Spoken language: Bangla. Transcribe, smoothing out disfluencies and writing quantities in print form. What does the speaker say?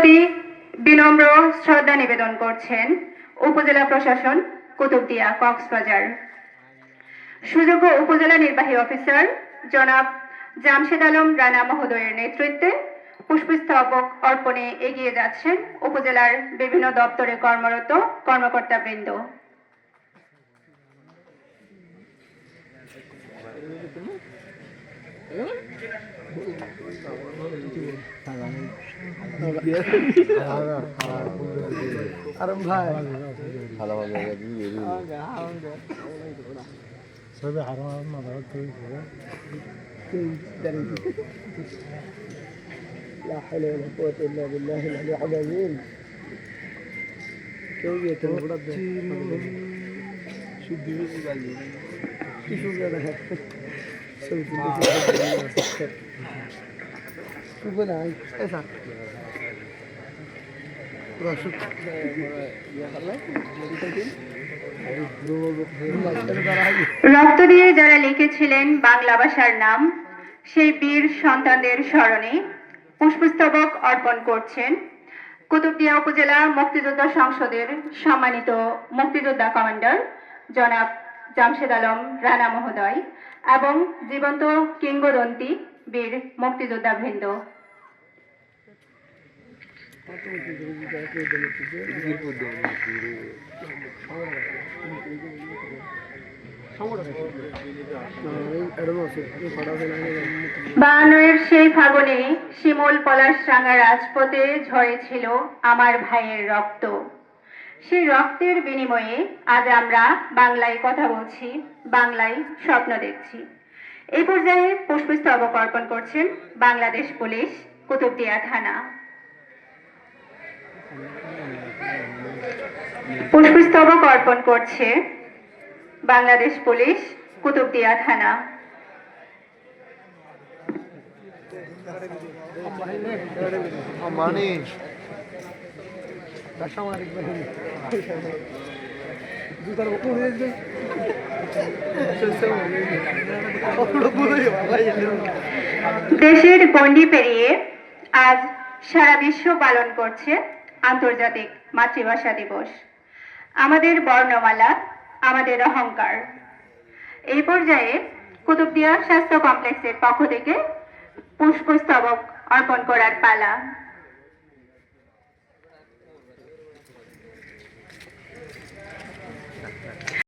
প্রতি বিনম্র শ্রদ্ধা নিবেদন করছেন উপজেলা প্রশাসন কুতুবদিয়া কক্সবাজার। সুযোগ্য উপজেলা নির্বাহী অফিসার জনাব জামশেদ আলম রানা মহোদয়ের নেতৃত্বে পুষ্পস্তবক অর্পণে এগিয়ে যাচ্ছেন উপজেলার বিভিন্ন দপ্তরে কর্মরত কর্মকর্তাবৃন্দ। আরম ভাই সবে হারাম মাদার তুই لا حول ولا قوة إلا بالله العلي العظيم. কেউ যেতে না শুদ্ধি বেশি গালি কিছু জানা সবজি বেশি শুভ না এসা রক্ত দিয়ে যারা লিখেছিলেন বাংলা ভাষার নাম, সেই বীর সন্তানদের স্মরণে পুষ্পস্তবক অর্পণ করছেন কুতুবদিয়া উপজেলা মুক্তিযোদ্ধা সংসদের সম্মানিত মুক্তিযোদ্ধা কমান্ডার জনাব জামশেদ আলম রানা মহোদয় এবং জীবন্ত কিংবদন্তি বীর মুক্তিযোদ্ধা বৃন্দ। বায়ান্নর সেই ফাগুনে শিমুল পলাশ রাঙা রাজপথে ঝরেছিল আমার ভাইয়ের রক্ত। সেই রক্তের বিনিময়ে আজ আমরা বাংলায় কথা বলছি, বাংলায় স্বপ্ন দেখছি। এই পর্যায়ে পুষ্পস্তবক অর্পণ করছেন বাংলাদেশ পুলিশ কুতুবদিয়া থানা। পুষ্পস্তবক অর্পণ করছে বাংলাদেশ পুলিশ কুতুবদিয়া থানা। দেশের গণ্ডি পেরিয়ে আজ সারা বিশ্ব পালন করছে আন্তর্জাতিক মাতৃভাষা দিবস। আমাদের বর্ণমালা, আমাদের অহংকার। এই পর্যায়ে কুতুবদিয়া স্বাস্থ্য কমপ্লেক্সের পক্ষ থেকে পুষ্পস্তবক অর্পণ করার পালা।